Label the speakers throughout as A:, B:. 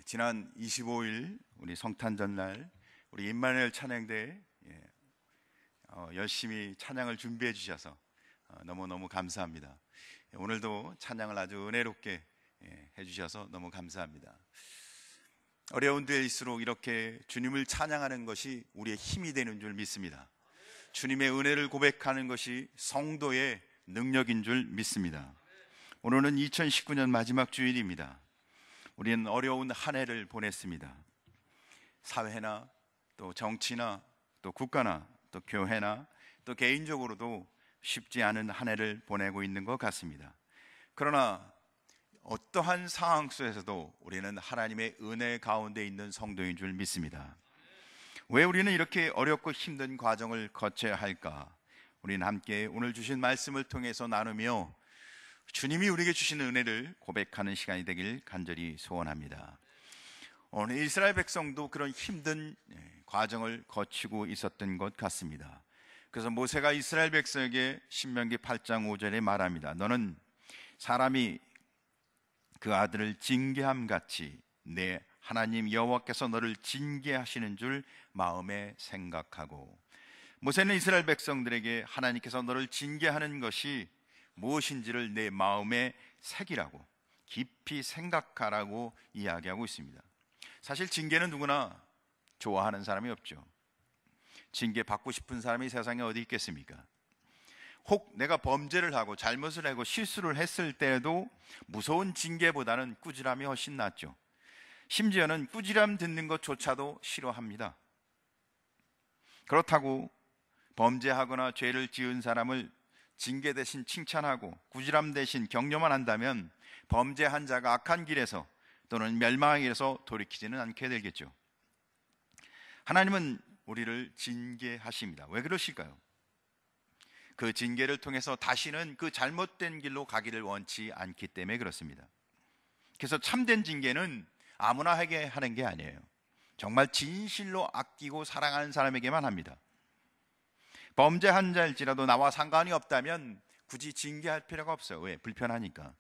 A: 지난 25일 우리 성탄 전날 우리 임마누엘 찬양대에 열심히 찬양을 준비해 주셔서 너무너무 감사합니다. 오늘도 찬양을 아주 은혜롭게 해주셔서 너무 감사합니다. 어려운 데일수록 이렇게 주님을 찬양하는 것이 우리의 힘이 되는 줄 믿습니다. 주님의 은혜를 고백하는 것이 성도의 능력인 줄 믿습니다. 오늘은 2019년 마지막 주일입니다. 우리는 어려운 한 해를 보냈습니다. 사회나 또 정치나 또 국가나 또 교회나 또 개인적으로도 쉽지 않은 한 해를 보내고 있는 것 같습니다. 그러나 어떠한 상황 속에서도 우리는 하나님의 은혜 가운데 있는 성도인 줄 믿습니다. 왜 우리는 이렇게 어렵고 힘든 과정을 거쳐야 할까? 우리는 함께 오늘 주신 말씀을 통해서 나누며 주님이 우리에게 주신 은혜를 고백하는 시간이 되길 간절히 소원합니다. 오늘 이스라엘 백성도 그런 힘든 과정을 거치고 있었던 것 같습니다. 그래서 모세가 이스라엘 백성에게 신명기 8장 5절에 말합니다. 너는 사람이 그 아들을 징계함 같이 내 하나님 여호와께서 너를 징계하시는 줄 마음에 생각하고, 모세는 이스라엘 백성들에게 하나님께서 너를 징계하는 것이 무엇인지를 내 마음에 새기라고, 깊이 생각하라고 이야기하고 있습니다. 사실 징계는 누구나 좋아하는 사람이 없죠. 징계 받고 싶은 사람이 세상에 어디 있겠습니까? 혹 내가 범죄를 하고 잘못을 하고 실수를 했을 때에도 무서운 징계보다는 꾸지람이 훨씬 낫죠. 심지어는 꾸지람 듣는 것조차도 싫어합니다. 그렇다고 범죄하거나 죄를 지은 사람을 징계 대신 칭찬하고 꾸지람 대신 격려만 한다면 범죄한 자가 악한 길에서 또는 멸망의 길에서 돌이키지는 않게 되겠죠. 하나님은 우리를 징계하십니다. 왜 그러실까요? 그 징계를 통해서 다시는 그 잘못된 길로 가기를 원치 않기 때문에 그렇습니다. 그래서 참된 징계는 아무나 하게 하는 게 아니에요. 정말 진실로 아끼고 사랑하는 사람에게만 합니다. 범죄한 자일지라도 나와 상관이 없다면 굳이 징계할 필요가 없어요. 왜? 불편하니까.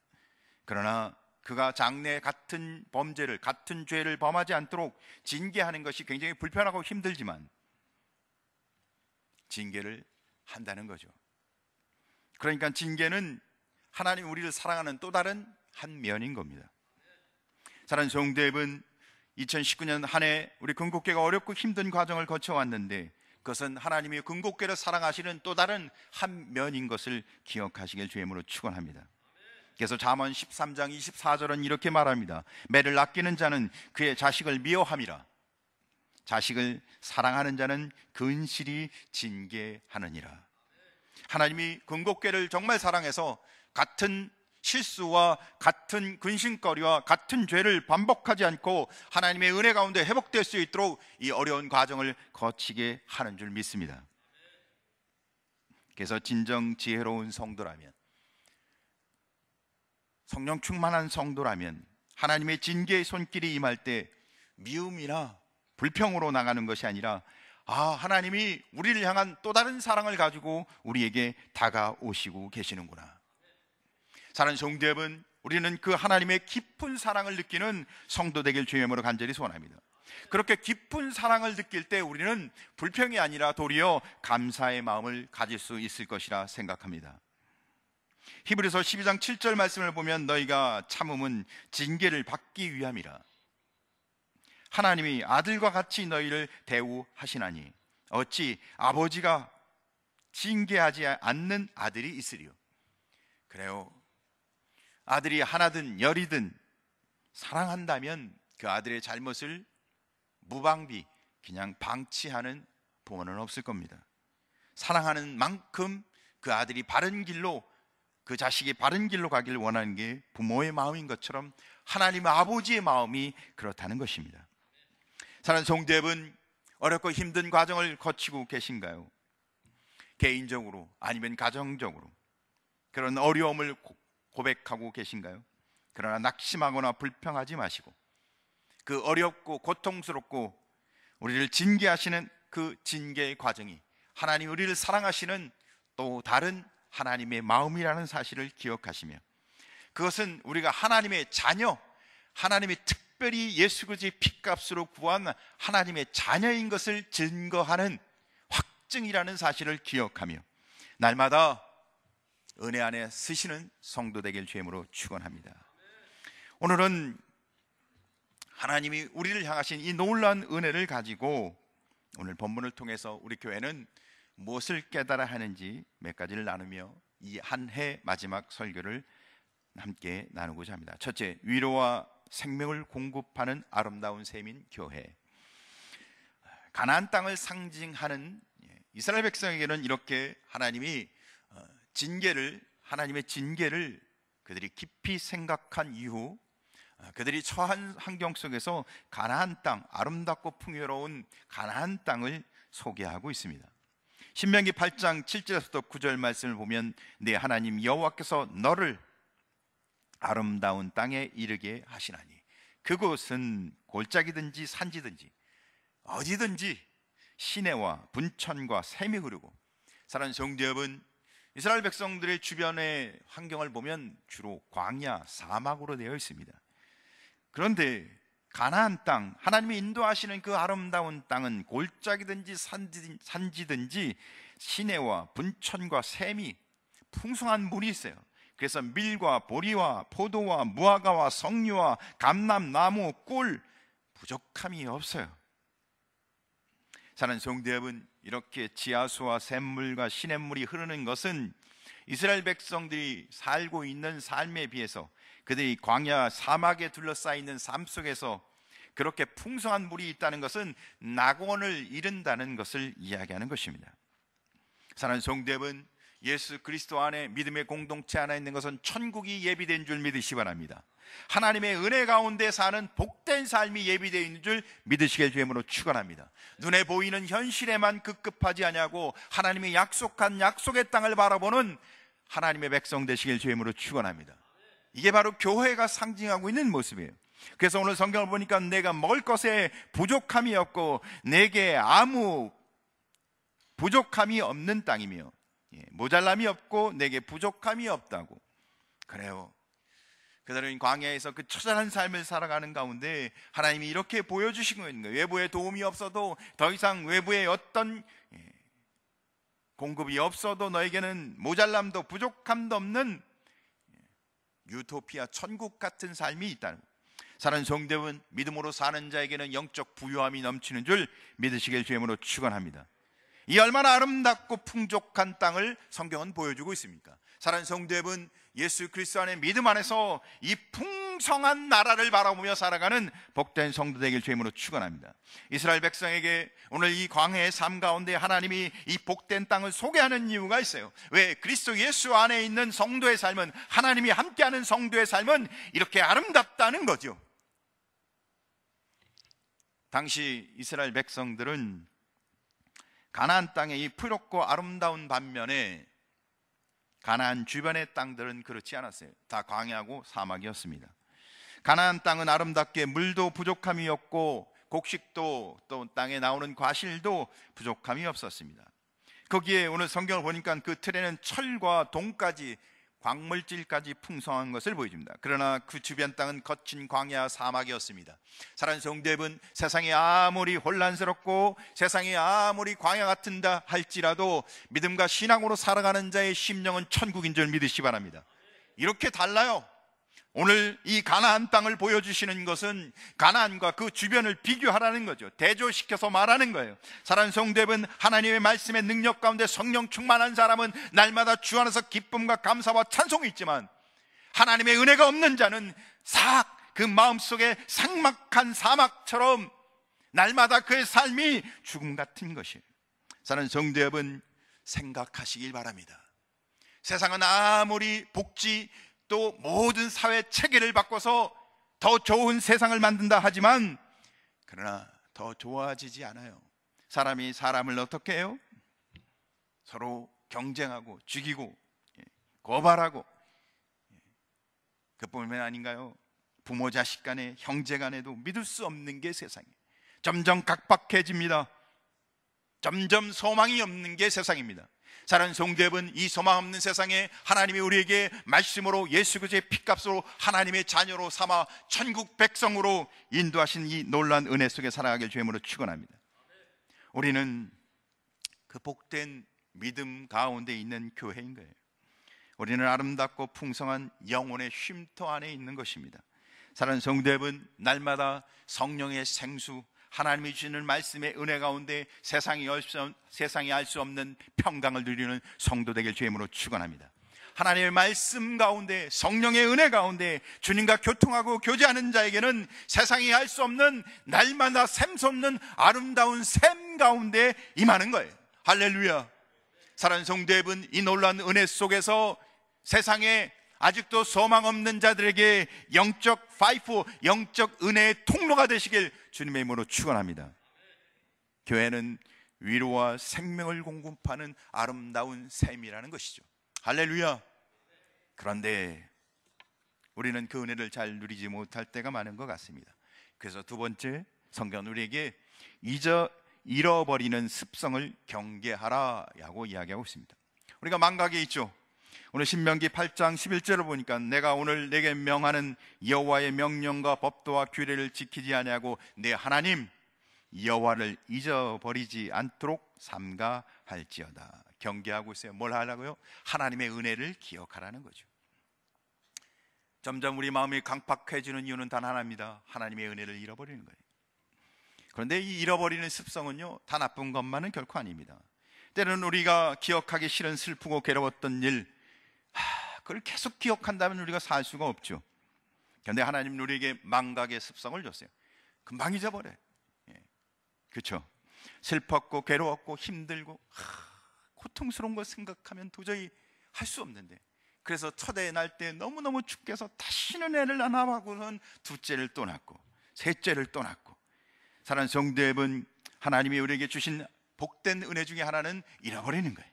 A: 그러나 그가 장래 같은 범죄를, 같은 죄를 범하지 않도록 징계하는 것이 굉장히 불편하고 힘들지만 징계를 한다는 거죠. 그러니까 징계는 하나님 우리를 사랑하는 또 다른 한 면인 겁니다. 사랑하는 성도 여러분, 2019년 한 해 우리 금곡교회가 어렵고 힘든 과정을 거쳐왔는데 그것은 하나님이 금곡교회를 사랑하시는 또 다른 한 면인 것을 기억하시길 주의 이름으로 축원합니다. 그래서 잠언 13장 24절은 이렇게 말합니다. 매를 아끼는 자는 그의 자식을 미워함이라. 자식을 사랑하는 자는 근실히 징계하느니라. 하나님이 금곡교회를 정말 사랑해서 같은 실수와 같은 근심거리와 같은 죄를 반복하지 않고 하나님의 은혜 가운데 회복될 수 있도록 이 어려운 과정을 거치게 하는 줄 믿습니다. 그래서 진정 지혜로운 성도라면, 성령 충만한 성도라면 하나님의 징계의 손길이 임할 때 미움이나 불평으로 나가는 것이 아니라 하나님이 우리를 향한 또 다른 사랑을 가지고 우리에게 다가오시고 계시는구나. 사랑하는 성도 여러분, 우리는 그 하나님의 깊은 사랑을 느끼는 성도 되길 주의 이름으로 간절히 소원합니다. 그렇게 깊은 사랑을 느낄 때 우리는 불평이 아니라 도리어 감사의 마음을 가질 수 있을 것이라 생각합니다. 히브리서 12장 7절 말씀을 보면 너희가 참음은 징계를 받기 위함이라. 하나님이 아들과 같이 너희를 대우하시나니 어찌 아버지가 징계하지 않는 아들이 있으리요. 그래요, 아들이 하나든 열이든 사랑한다면 그 아들의 잘못을 무방비 그냥 방치하는 부모는 없을 겁니다. 사랑하는 만큼 그 아들이 바른 길로, 그 자식이 바른 길로 가기를 원하는 게 부모의 마음인 것처럼 하나님 아버지의 마음이 그렇다는 것입니다. 사랑하는 성도 여러분, 어렵고 힘든 과정을 거치고 계신가요? 개인적으로 아니면 가정적으로 그런 어려움을 고백하고 계신가요? 그러나 낙심하거나 불평하지 마시고 그 어렵고 고통스럽고 우리를 징계하시는 그 징계의 과정이 하나님 우리를 사랑하시는 또 다른 하나님의 마음이라는 사실을 기억하시며, 그것은 우리가 하나님의 자녀, 하나님의 특별히 예수 그리스도의 피값으로 구한 하나님의 자녀인 것을 증거하는 확증이라는 사실을 기억하며 날마다 은혜 안에 쓰시는 성도 되길 주임으로 축원합니다. 오늘은 하나님이 우리를 향하신 이 놀라운 은혜를 가지고 오늘 본문을 통해서 우리 교회는 무엇을 깨달아야 하는지 몇 가지를 나누며 이 한 해 마지막 설교를 함께 나누고자 합니다. 첫째, 위로와 생명을 공급하는 아름다운 셈인 교회. 가나안 땅을 상징하는 이스라엘 백성에게는 이렇게 하나님이 하나님의 징계를 그들이 깊이 생각한 이후 그들이 처한 환경 속에서 가나안 땅, 아름답고 풍요로운 가나안 땅을 소개하고 있습니다. 신명기 8장 7절에서부터 9절 말씀을 보면 내 하나님 여호와께서 너를 아름다운 땅에 이르게 하시나니 그곳은 골짜기든지 산지든지 어디든지 시내와 분천과 샘이 흐르고. 사랑하는 성도 여러분, 이스라엘 백성들의 주변의 환경을 보면 주로 광야, 사막으로 되어 있습니다. 그런데 가나안 땅, 하나님이 인도하시는 그 아름다운 땅은 골짜기든지 산지든지 시내와 분천과 샘이 풍성한 물이 있어요. 그래서 밀과 보리와 포도와 무화과와 석류와 감람나무, 꿀 부족함이 없어요. 사랑하는 성도 여러분, 이렇게 지하수와 샘물과 시냇물이 흐르는 것은 이스라엘 백성들이 살고 있는 삶에 비해서 그들이 광야 사막에 둘러싸여 있는 삶 속에서 그렇게 풍성한 물이 있다는 것은 낙원을 이룬다는 것을 이야기하는 것입니다. 사랑하는 성도 여러분, 예수 그리스도 안에 믿음의 공동체 안에 있는 것은 천국이 예비된 줄 믿으시기 바랍니다. 하나님의 은혜 가운데 사는 복된 삶이 예비되어 있는 줄 믿으시길 주임으로 축원합니다. 눈에 보이는 현실에만 급급하지 아니하고 하나님이 약속한 약속의 땅을 바라보는 하나님의 백성 되시길 주임으로 축원합니다. 이게 바로 교회가 상징하고 있는 모습이에요. 그래서 오늘 성경을 보니까 내가 먹을 것에 부족함이 없고 내게 아무 부족함이 없는 땅이며 모자람이 없고 내게 부족함이 없다고. 그래요. 그들은 광야에서 그 처절한 삶을 살아가는 가운데 하나님이 이렇게 보여주시고 있는 거예요. 외부의 도움이 없어도, 더 이상 외부의 어떤 공급이 없어도 너에게는 모자람도 부족함도 없는 유토피아, 천국 같은 삶이 있다는 거예요. 사는 성도는 믿음으로 사는 자에게는 영적 부유함이 넘치는 줄 믿으시길 주임으로 축원합니다. 이 얼마나 아름답고 풍족한 땅을 성경은 보여주고 있습니까? 사랑하는 성도 여러분, 예수 그리스도 안에 믿음 안에서 이 풍성한 나라를 바라보며 살아가는 복된 성도 되길 주임으로 축원합니다. 이스라엘 백성에게 오늘 이 광야의 삶 가운데 하나님이 이 복된 땅을 소개하는 이유가 있어요. 왜? 그리스도 예수 안에 있는 성도의 삶은, 하나님이 함께하는 성도의 삶은 이렇게 아름답다는 거죠. 당시 이스라엘 백성들은 가나안 땅의 이 푸르고 아름다운 반면에 가나안 주변의 땅들은 그렇지 않았어요. 다 광야고 사막이었습니다. 가나안 땅은 아름답게 물도 부족함이 없고 곡식도 또 땅에 나오는 과실도 부족함이 없었습니다. 거기에 오늘 성경을 보니까 그 틀에는 철과 동까지, 광물질까지 풍성한 것을 보여줍니다. 그러나 그 주변 땅은 거친 광야 사막이었습니다. 사랑하는 성도 여러분, 세상이 아무리 혼란스럽고 세상이 아무리 광야 같은다 할지라도 믿음과 신앙으로 살아가는 자의 심령은 천국인 줄 믿으시기 바랍니다. 이렇게 달라요. 오늘 이 가나안 땅을 보여주시는 것은 가나안과 그 주변을 비교하라는 거죠. 대조시켜서 말하는 거예요. 사랑하는 성도 여러분, 하나님의 말씀의 능력 가운데 성령 충만한 사람은 날마다 주 안에서 기쁨과 감사와 찬송이 있지만, 하나님의 은혜가 없는 자는 그 마음속에 삭막한 사막처럼 날마다 그의 삶이 죽음 같은 것이에요. 사랑하는 성도 여러분, 생각하시길 바랍니다. 세상은 아무리 복지 또 모든 사회 체계를 바꿔서 더 좋은 세상을 만든다 하지만, 그러나 더 좋아지지 않아요. 사람이 사람을 어떻게 해요? 서로 경쟁하고 죽이고 고발하고, 그뿐만 아닌가요? 부모 자식 간에, 형제 간에도 믿을 수 없는 게 세상이에요. 점점 각박해집니다. 점점 소망이 없는 게 세상입니다. 사랑하는 성도 여러분, 이 소망 없는 세상에 하나님이 우리에게 말씀으로 예수 그리스도의 피값으로 하나님의 자녀로 삼아 천국 백성으로 인도하신 이 놀라운 은혜 속에 살아가길 주님으로 축원합니다. 우리는 그 복된 믿음 가운데 있는 교회인 거예요. 우리는 아름답고 풍성한 영혼의 쉼터 안에 있는 것입니다. 사랑하는 성도 여러분, 날마다 성령의 생수, 하나님이 주시는 말씀의 은혜 가운데 세상이 알 수 없는 평강을 누리는 성도 되길 주님으로 축원합니다. 하나님의 말씀 가운데, 성령의 은혜 가운데 주님과 교통하고 교제하는 자에게는 세상이 알 수 없는 날마다 샘솟는 아름다운 샘 가운데 임하는 거예요. 할렐루야. 사랑하는 성도 여러분, 이 놀라운 은혜 속에서 세상에 아직도 소망 없는 자들에게 영적 파이프, 영적 은혜의 통로가 되시길 주님의 이름으로 축원합니다. 교회는 위로와 생명을 공급하는 아름다운 샘이라는 것이죠. 할렐루야. 그런데 우리는 그 은혜를 잘 누리지 못할 때가 많은 것 같습니다. 그래서 두 번째, 성경은 우리에게 잃어버리는 습성을 경계하라라고 이야기하고 있습니다. 우리가 망각에 있죠. 오늘 신명기 8장 11절을 보니까 내가 오늘 내게 명하는 여호와의 명령과 법도와 규례를 지키지 아니하고 내 하나님 여호와를 잊어버리지 않도록 삼가할지어다. 경계하고 있어요. 뭘 하려고요? 하나님의 은혜를 기억하라는 거죠. 점점 우리 마음이 강팍해지는 이유는 단 하나입니다. 하나님의 은혜를 잃어버리는 거예요. 그런데 이 잃어버리는 습성은요, 다 나쁜 것만은 결코 아닙니다. 때로는 우리가 기억하기 싫은 슬프고 괴로웠던 일, 그걸 계속 기억한다면 우리가 살 수가 없죠. 그런데 하나님 우리에게 망각의 습성을 줬어요. 금방 잊어버려요. 그렇죠? 슬펐고 괴로웠고 힘들고 고통스러운 거 생각하면 도저히 할 수 없는데, 그래서 첫애 날 때 너무너무 죽게서 다시는 애를 안 낳아하고는 둘째를 또 낳고 셋째를 또 낳고. 사랑하는 성도 여러분, 하나님이 우리에게 주신 복된 은혜 중에 하나는 잃어버리는 거예요.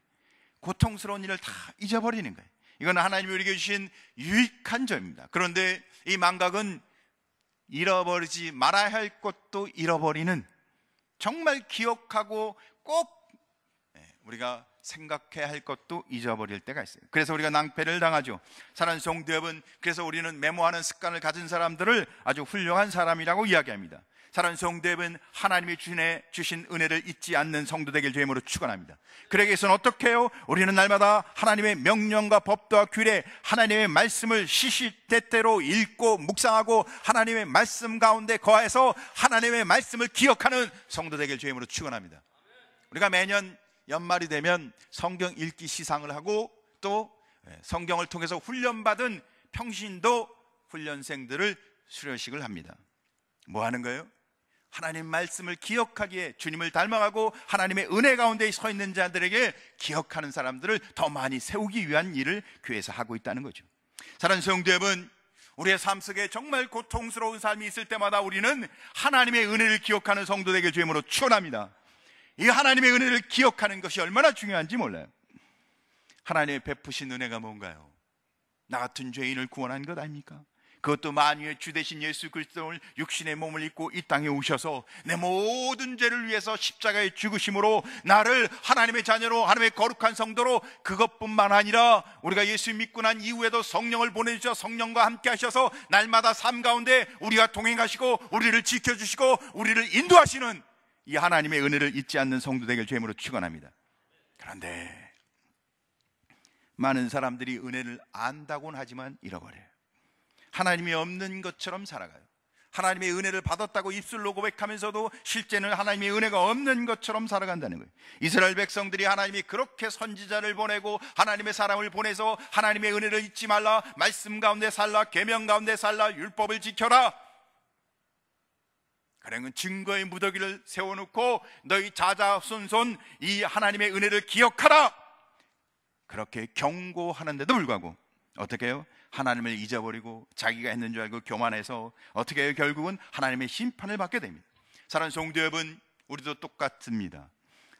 A: 고통스러운 일을 다 잊어버리는 거예요. 이건 하나님이 우리에게 주신 유익한 점입니다. 그런데 이 망각은 잃어버리지 말아야 할 것도 잃어버리는, 정말 기억하고 꼭 우리가 생각해야 할 것도 잊어버릴 때가 있어요. 그래서 우리가 낭패를 당하죠. 사랑하는 성도 여러분, 그래서 우리는 메모하는 습관을 가진 사람들을 아주 훌륭한 사람이라고 이야기합니다. 사랑하는 성도 여러분, 하나님이 주신 은혜를 잊지 않는 성도 되길 주님으로 축원합니다. 그러기 위해서는 어떻게 해요? 우리는 날마다 하나님의 명령과 법도와 규례, 하나님의 말씀을 시시때때로 읽고 묵상하고 하나님의 말씀 가운데 거해서 하나님의 말씀을 기억하는 성도 되길 주님으로 축원합니다. 우리가 매년 연말이 되면 성경 읽기 시상을 하고 또 성경을 통해서 훈련받은 평신도 훈련생들을 수료식을 합니다. 뭐 하는 거예요? 하나님 말씀을 기억하기에, 주님을 닮아가고 하나님의 은혜 가운데 서 있는 자들에게 기억하는 사람들을 더 많이 세우기 위한 일을 교회에서 하고 있다는 거죠. 사랑하는 성도 여러분, 우리의 삶 속에 정말 고통스러운 삶이 있을 때마다 우리는 하나님의 은혜를 기억하는 성도 되길 주님으로 축원합니다. 이 하나님의 은혜를 기억하는 것이 얼마나 중요한지 몰라요. 하나님의 베푸신 은혜가 뭔가요? 나 같은 죄인을 구원한 것 아닙니까? 그것도 만유의 주 되신 예수 그리스도를 육신의 몸을 입고 이 땅에 오셔서 내 모든 죄를 위해서 십자가에 죽으심으로 나를 하나님의 자녀로, 하나님의 거룩한 성도로, 그것뿐만 아니라 우리가 예수 믿고 난 이후에도 성령을 보내주셔서 성령과 함께 하셔서 날마다 삶 가운데 우리와 동행하시고 우리를 지켜주시고 우리를 인도하시는 이 하나님의 은혜를 잊지 않는 성도 되길 주님으로 축원합니다. 그런데 많은 사람들이 은혜를 안다고는 하지만 잃어버려요. 하나님이 없는 것처럼 살아가요. 하나님의 은혜를 받았다고 입술로 고백하면서도 실제는 하나님의 은혜가 없는 것처럼 살아간다는 거예요. 이스라엘 백성들이 하나님이 그렇게 선지자를 보내고 하나님의 사람을 보내서 하나님의 은혜를 잊지 말라, 말씀 가운데 살라, 계명 가운데 살라, 율법을 지켜라, 그러면 증거의 무더기를 세워놓고 너희 자자손손 이 하나님의 은혜를 기억하라, 그렇게 경고하는데도 불구하고 어떻게 해요? 하나님을 잊어버리고 자기가 했는 줄 알고 교만해서 어떻게 해요? 결국은 하나님의 심판을 받게 됩니다. 사랑하는 성도 여러분, 우리도 똑같습니다.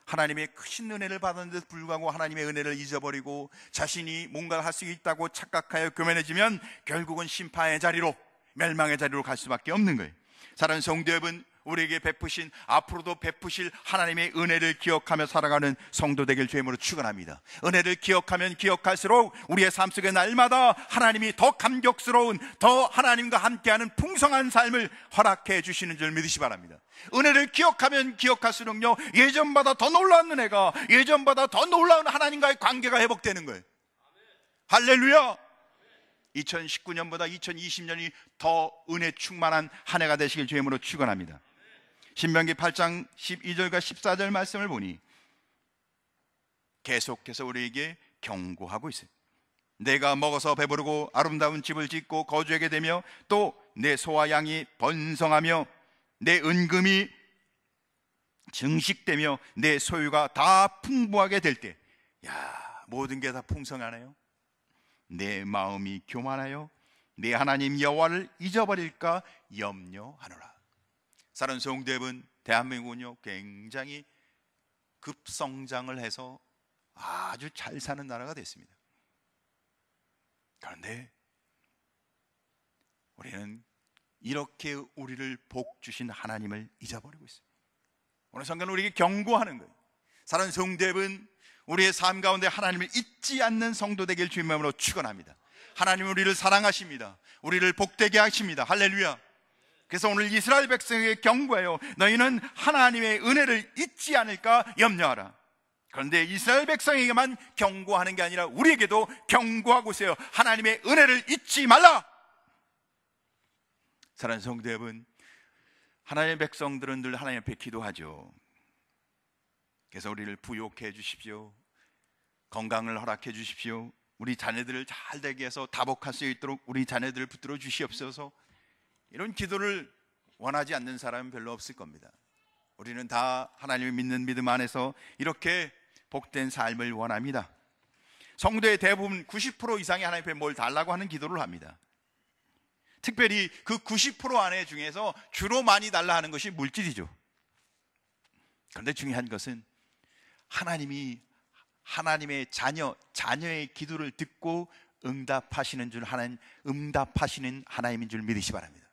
A: 하나님의 크신 은혜를 받았는데도 불구하고 하나님의 은혜를 잊어버리고 자신이 뭔가를 할 수 있다고 착각하여 교만해지면 결국은 심판의 자리로, 멸망의 자리로 갈 수밖에 없는 거예요. 사랑하는 성도 여러분, 우리에게 베푸신, 앞으로도 베푸실 하나님의 은혜를 기억하며 살아가는 성도 되길 주임으로 축원합니다. 은혜를 기억하면 기억할수록 우리의 삶 속에 날마다 하나님이 더 감격스러운, 더 하나님과 함께하는 풍성한 삶을 허락해 주시는 줄 믿으시 바랍니다. 은혜를 기억하면 기억할수록요, 예전보다 더 놀라운 은혜가, 예전보다 더 놀라운 하나님과의 관계가 회복되는 거예요. 할렐루야! 2019년보다 2020년이 더 은혜 충만한 한 해가 되시길 주임으로 축원합니다. 신명기 8장 12절과 14절 말씀을 보니 계속해서 우리에게 경고하고 있어요. 내가 먹어서 배부르고 아름다운 집을 짓고 거주하게 되며 또 내 소와 양이 번성하며 내 은금이 증식되며 내 소유가 다 풍부하게 될 때, 모든 게 다 풍성하네요. 내 마음이 교만하여 내 하나님 여호와를 잊어버릴까 염려하노라. 사랑하는 성도 여러분, 대한민국은요 굉장히 급성장을 해서 아주 잘 사는 나라가 됐습니다. 그런데 우리는 이렇게 우리를 복 주신 하나님을 잊어버리고 있습니다. 오늘 성경은 우리에게 경고하는 거예요. 사랑하는 성도 여러분, 우리의 삶 가운데 하나님을 잊지 않는 성도 되길 주님의 이름으로 축원합니다. 하나님은 우리를 사랑하십니다. 우리를 복되게 하십니다. 할렐루야. 그래서 오늘 이스라엘 백성에게 경고해요. 너희는 하나님의 은혜를 잊지 않을까 염려하라. 그런데 이스라엘 백성에게만 경고하는 게 아니라 우리에게도 경고하고 있어요. 하나님의 은혜를 잊지 말라. 사랑하는 성도 여러분, 하나님의 백성들은 늘 하나님 앞에 기도하죠. 그래서 우리를 부욕해 주십시오. 건강을 허락해 주십시오. 우리 자녀들을 잘 되게 해서 다복할 수 있도록 우리 자녀들을 붙들어 주시옵소서. 이런 기도를 원하지 않는 사람은 별로 없을 겁니다. 우리는 다 하나님을 믿는 믿음 안에서 이렇게 복된 삶을 원합니다. 성도의 대부분 90% 이상이 하나님 앞에 뭘 달라고 하는 기도를 합니다. 특별히 그 90% 안에 중에서 주로 많이 달라 하는 것이 물질이죠. 그런데 중요한 것은 하나님이 하나님의 자녀의 기도를 듣고 응답하시는 하나님인 줄 믿으시 바랍니다.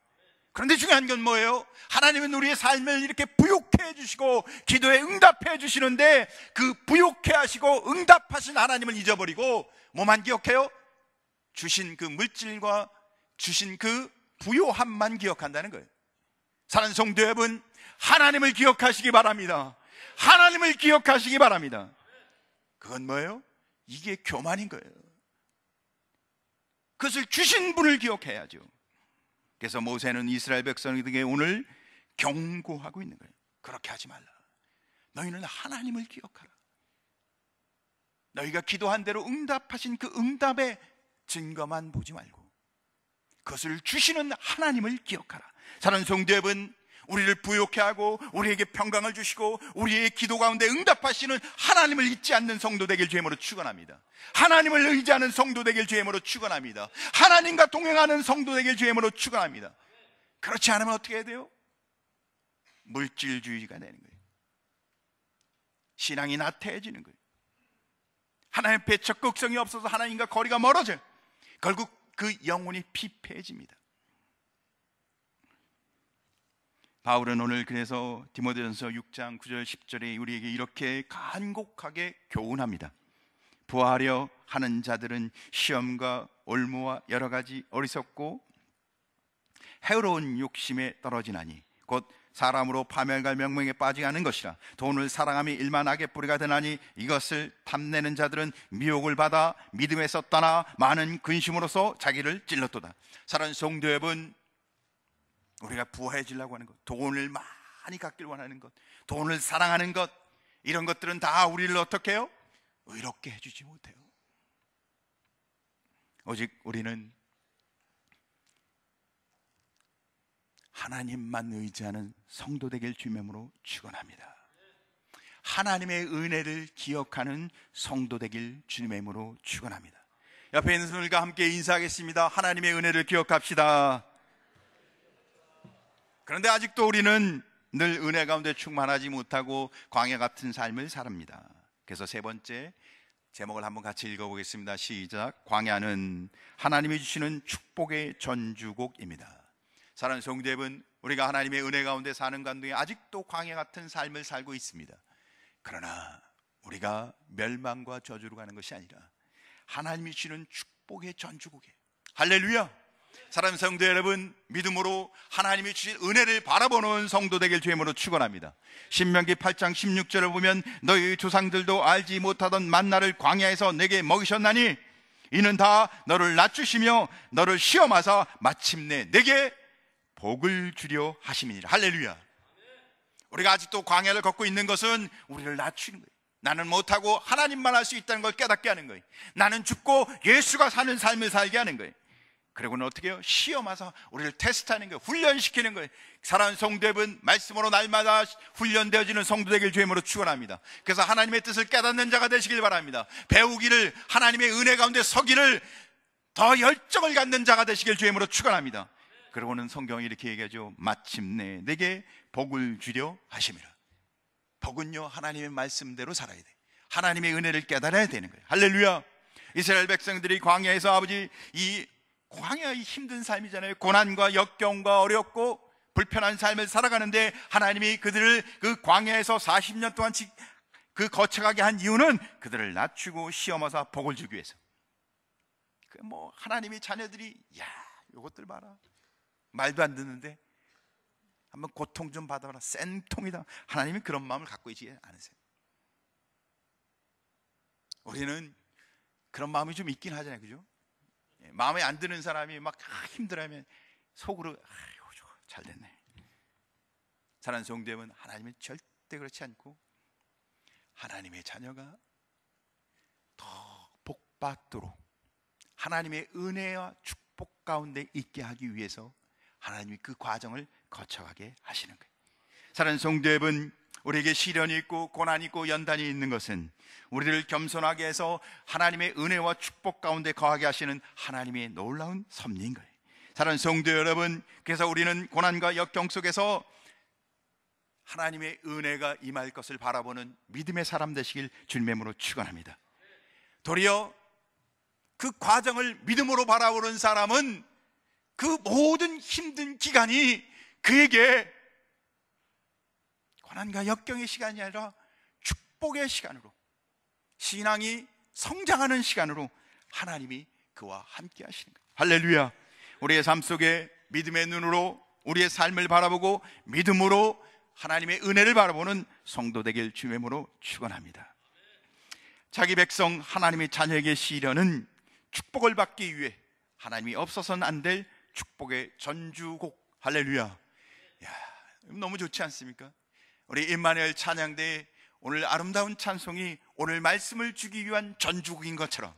A: 그런데 중요한 건 뭐예요? 하나님은 우리의 삶을 이렇게 부욕해 주시고 기도에 응답해 주시는데 그 부욕해 하시고 응답하신 하나님을 잊어버리고 뭐만 기억해요? 주신 그 물질과 주신 그 부요함만 기억한다는 거예요. 사랑하는 성도 여러분, 하나님을 기억하시기 바랍니다. 하나님을 기억하시기 바랍니다. 그건 뭐예요? 이게 교만인 거예요. 그것을 주신 분을 기억해야죠. 그래서 모세는 이스라엘 백성에게 오늘 경고하고 있는 거예요. 그렇게 하지 말라. 너희는 하나님을 기억하라. 너희가 기도한 대로 응답하신 그 응답의 증거만 보지 말고 그것을 주시는 하나님을 기억하라. 사랑하는 성도 여러분, 우리를 부욕해 하고 우리에게 평강을 주시고 우리의 기도 가운데 응답하시는 하나님을 잊지 않는 성도 되길 주임으로 축원합니다. 하나님을 의지하는 성도 되길 주임으로 축원합니다. 하나님과 동행하는 성도 되길 주임으로 축원합니다. 그렇지 않으면 어떻게 해야 돼요? 물질주의가 되는 거예요. 신앙이 나태해지는 거예요. 하나님 앞에 적극성이 없어서 하나님과 거리가 멀어져요. 결국 그 영혼이 피폐해집니다. 바울은 오늘 그래서 디모데전서 6장 9절 10절에 우리에게 이렇게 간곡하게 교훈합니다. 부하려 하는 자들은 시험과 올무와 여러 가지 어리석고 해로운 욕심에 떨어지나니 곧 사람으로 파멸갈 명명에 빠지게 하는 것이라. 돈을 사랑함이 일만 악의 뿌리가 되나니 이것을 탐내는 자들은 미혹을 받아 믿음에서 떠나 많은 근심으로서 자기를 찔렀도다. 사랑하는 성도 여러분, 우리가 부해지려고 하는 것, 돈을 많이 갖길 원하는 것, 돈을 사랑하는 것, 이런 것들은 다 우리를 어떻게 해요? 의롭게 해주지 못해요. 오직 우리는 하나님만 의지하는 성도 되길 주님으로 축원합니다. 하나님의 은혜를 기억하는 성도 되길 주님의 이름으로 축원합니다. 옆에 있는 분들과 함께 인사하겠습니다. 하나님의 은혜를 기억합시다. 그런데 아직도 우리는 늘 은혜 가운데 충만하지 못하고 광야 같은 삶을 삽니다. 그래서 세 번째 제목을 한번 같이 읽어보겠습니다. 시작. 광야는 하나님이 주시는 축복의 전주곡입니다. 사랑하는 성도 여러분, 우리가 하나님의 은혜 가운데 사는 가운데 아직도 광야 같은 삶을 살고 있습니다. 그러나 우리가 멸망과 저주로 가는 것이 아니라 하나님이 주시는 축복의 전주국에, 할렐루야! 사랑하는 성도 여러분, 믿음으로 하나님이 주신 은혜를 바라보는 성도 되길 주임으로 축원합니다. 신명기 8장 16절을 보면 너희 조상들도 알지 못하던 만나를 광야에서 내게 먹이셨나니 이는 다 너를 낮추시며 너를 시험하사 마침내 내게 복을 주려 하심이니라. 할렐루야! 우리가 아직도 광야를 걷고 있는 것은 우리를 낮추는 거예요. 나는 못하고 하나님만 할 수 있다는 걸 깨닫게 하는 거예요. 나는 죽고 예수가 사는 삶을 살게 하는 거예요. 그리고는 어떻게 해요? 시험하사 우리를 테스트하는 거예요. 훈련시키는 거예요. 사랑하는 성도 여러분, 말씀으로 날마다 훈련되어지는 성도 되길 주임으로 축원합니다. 그래서 하나님의 뜻을 깨닫는 자가 되시길 바랍니다. 배우기를, 하나님의 은혜 가운데 서기를 더 열정을 갖는 자가 되시길 주임으로 축원합니다. 그리고는 성경이 이렇게 얘기하죠. 마침내 내게 복을 주려 하심이라. 복은요, 하나님의 말씀대로 살아야 돼. 하나님의 은혜를 깨달아야 되는 거예요. 할렐루야! 이스라엘 백성들이 광야에서 아버지, 이 광야의 힘든 삶이잖아요. 고난과 역경과 어렵고 불편한 삶을 살아가는데 하나님이 그들을 그 광야에서 40년 동안 그 거쳐가게 한 이유는 그들을 낮추고 시험하사 복을 주기 위해서. 하나님의 자녀들이 야, 요것들 봐라, 말도 안 듣는데 한번 고통 좀 받아봐라, 센통이다. 하나님이 그런 마음을 갖고 있지 않으세요? 우리는 그런 마음이 좀 있긴 하잖아요, 그죠? 마음에 안 드는 사람이 막 힘들어하면 속으로 아이고 잘 됐네. 사랑하는 성도 여러분, 하나님은 절대 그렇지 않고 하나님의 자녀가 더 복받도록 하나님의 은혜와 축복 가운데 있게 하기 위해서 하나님이 그 과정을 거쳐가게 하시는 거예요. 사랑하는 성도 여러분, 우리에게 시련이 있고 고난이 있고 연단이 있는 것은 우리를 겸손하게 해서 하나님의 은혜와 축복 가운데 거하게 하시는 하나님의 놀라운 섭리인 거예요. 사랑하는 성도 여러분, 그래서 우리는 고난과 역경 속에서 하나님의 은혜가 임할 것을 바라보는 믿음의 사람 되시길 주님으로 축원합니다. 도리어 그 과정을 믿음으로 바라보는 사람은 그 모든 힘든 기간이 그에게 고난과 역경의 시간이 아니라 축복의 시간으로, 신앙이 성장하는 시간으로 하나님이 그와 함께 하시는 거예요. 할렐루야! 우리의 삶 속에 믿음의 눈으로 우리의 삶을 바라보고 믿음으로 하나님의 은혜를 바라보는 성도 되길 주님으로 축원합니다. 자기 백성 하나님의 자녀에게 시련은 축복을 받기 위해 하나님이 없어서는 안 될 축복의 전주곡. 할렐루야! 야, 너무 좋지 않습니까? 우리 임마누엘 찬양대에 오늘 아름다운 찬송이 오늘 말씀을 주기 위한 전주곡인 것처럼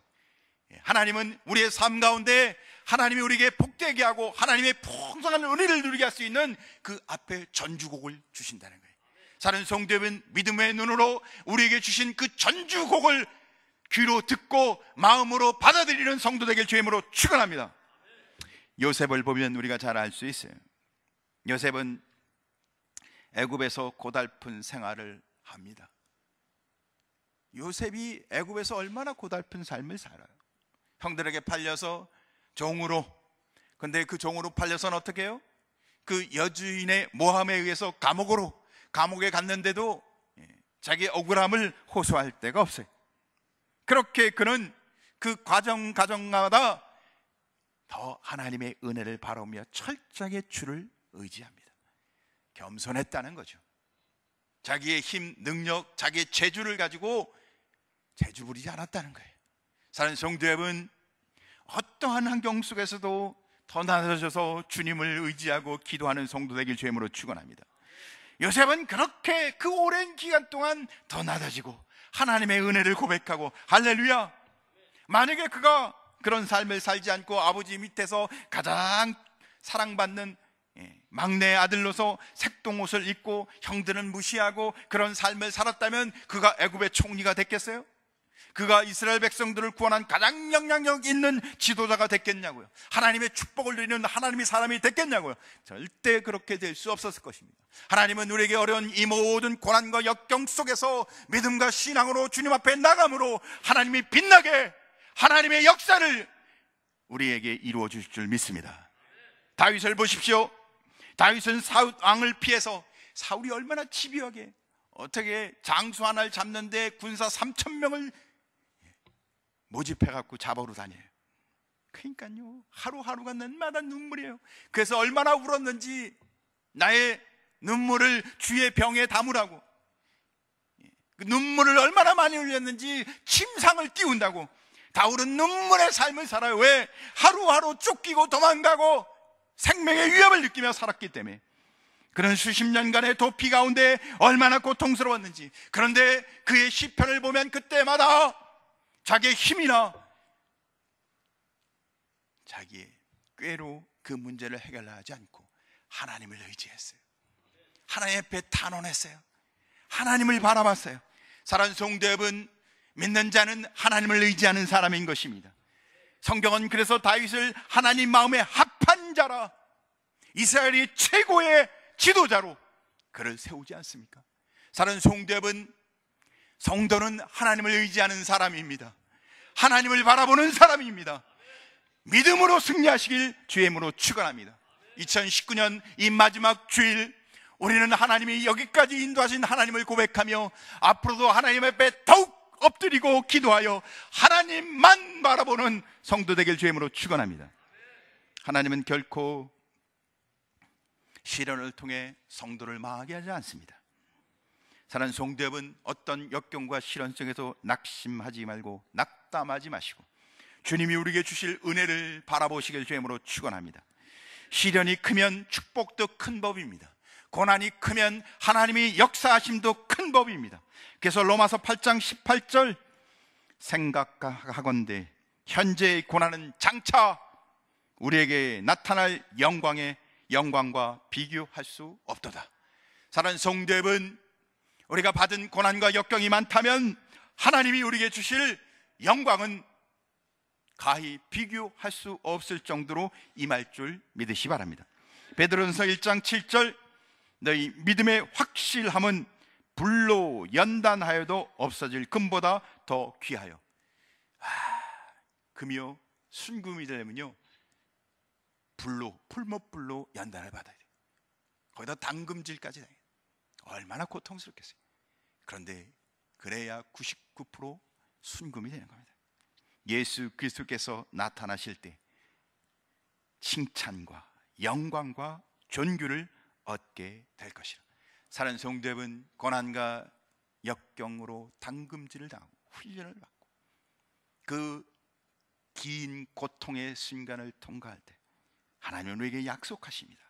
A: 하나님은 우리의 삶 가운데 하나님이 우리에게 복되게 하고 하나님의 풍성한 은혜를 누리게 할 수 있는 그 앞에 전주곡을 주신다는 거예요. 사는 성도 여러분, 믿음의 눈으로 우리에게 주신 그 전주곡을 귀로 듣고 마음으로 받아들이는 성도 되길 주임으로 축원합니다. 요셉을 보면 우리가 잘 알 수 있어요. 요셉은 애굽에서 고달픈 생활을 합니다. 요셉이 애굽에서 얼마나 고달픈 삶을 살아요. 형들에게 팔려서 종으로, 근데 그 종으로 팔려서는 어떻게 해요? 그 여주인의 모함에 의해서 감옥에 갔는데도 자기의 억울함을 호소할 데가 없어요. 그렇게 그는 그 과정마다 더 하나님의 은혜를 바라보며 철저하게 주를 의지합니다. 겸손했다는 거죠. 자기의 힘, 능력, 자기의 재주를 가지고 재주 부리지 않았다는 거예요. 사랑하는 성도 여러분, 어떠한 환경 속에서도 더 낮아져서 주님을 의지하고 기도하는 성도 되길 주임으로 축원합니다. 요셉은 그렇게 그 오랜 기간 동안 더 낮아지고 하나님의 은혜를 고백하고, 할렐루야! 만약에 그가 그런 삶을 살지 않고 아버지 밑에서 가장 사랑받는 막내 아들로서 색동옷을 입고 형들은 무시하고 그런 삶을 살았다면 그가 애굽의 총리가 됐겠어요? 그가 이스라엘 백성들을 구원한 가장 영향력 있는 지도자가 됐겠냐고요? 하나님의 축복을 누리는 하나님의 사람이 됐겠냐고요? 절대 그렇게 될 수 없었을 것입니다. 하나님은 우리에게 어려운 이 모든 고난과 역경 속에서 믿음과 신앙으로 주님 앞에 나감으로 하나님이 빛나게 하나님의 역사를 우리에게 이루어 주실 줄 믿습니다. 다윗을 보십시오. 다윗은 사울 왕을 피해서, 사울이 얼마나 집요하게 어떻게 장수 하나를 잡는데 군사 3,000명을 모집해 갖고 잡아오러 다녀요. 그러니까요, 하루하루가 날마다 눈물이에요. 그래서 얼마나 울었는지, 나의 눈물을 주의 병에 담으라고, 그 눈물을 얼마나 많이 흘렸는지 침상을 띄운다고. 다윗은 눈물의 삶을 살아요. 왜? 하루하루 쫓기고 도망가고 생명의 위협을 느끼며 살았기 때문에. 그런 수십 년간의 도피 가운데 얼마나 고통스러웠는지. 그런데 그의 시편을 보면 그때마다 자기의 힘이나 자기의 꾀로 그 문제를 해결하지 않고 하나님을 의지했어요. 하나님 앞에 탄원했어요. 하나님을 바라봤어요. 사랑하는 성도 여러분, 믿는 자는 하나님을 의지하는 사람인 것입니다. 성경은 그래서 다윗을 하나님 마음에 합한 자라, 이스라엘이 최고의 지도자로 그를 세우지 않습니까? 사랑하는 성도 여러분, 성도는 하나님을 의지하는 사람입니다. 하나님을 바라보는 사람입니다. 믿음으로 승리하시길 주의 이름으로 축원합니다. 2019년 이 마지막 주일, 우리는 하나님이 여기까지 인도하신 하나님을 고백하며 앞으로도 하나님 앞에 더욱 엎드리고 기도하여 하나님만 바라보는 성도 되길 주의 이름으로 축원합니다. 하나님은 결코 시련을 통해 성도를 망하게 하지 않습니다. 사랑하는 성도 여러분, 어떤 역경과 시련 속에서 낙심하지 말고 낙담하지 마시고 주님이 우리에게 주실 은혜를 바라보시길 주의 이름으로 축원합니다. 시련이 크면 축복도 큰 법입니다. 고난이 크면 하나님이 역사하심도 큰 법입니다. 그래서 로마서 8장 18절, 생각하건대 현재의 고난은 장차 우리에게 나타날 영광과 비교할 수 없도다. 사랑하는 성도 여러분, 우리가 받은 고난과 역경이 많다면 하나님이 우리에게 주실 영광은 가히 비교할 수 없을 정도로 임할 줄 믿으시 바랍니다. 베드로전서 1장 7절, 너희 믿음의 확실함은 불로 연단하여도 없어질 금보다 더 귀하여. 금이요, 순금이 되려면요 풀못불로 연단을 받아야 돼요. 거기다 담금질까지 당해요. 얼마나 고통스럽겠어요. 그런데 그래야 99% 순금이 되는 겁니다. 예수 그리스도께서 나타나실 때 칭찬과 영광과 존귀를 얻게 될 것이라. 사랑하는 성도 여러분, 고난과 역경으로 담금질을 당하고 훈련을 받고 그 긴 고통의 순간을 통과할 때 하나님은 우리에게 약속하십니다.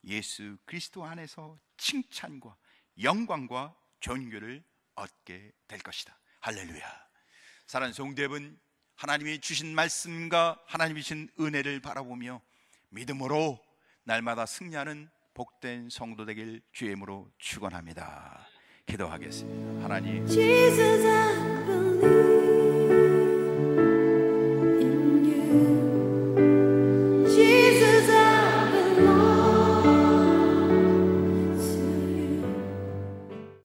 A: 예수 그리스도 안에서 칭찬과 영광과 존귀를 얻게 될 것이다. 할렐루야. 사랑하는 성도 여러분, 하나님이 주신 말씀과 하나님이 주신 은혜를 바라보며 믿음으로 날마다 승리하는 복된 성도 되길 주의 이름으로 축원합니다. 기도하겠습니다. 하나님,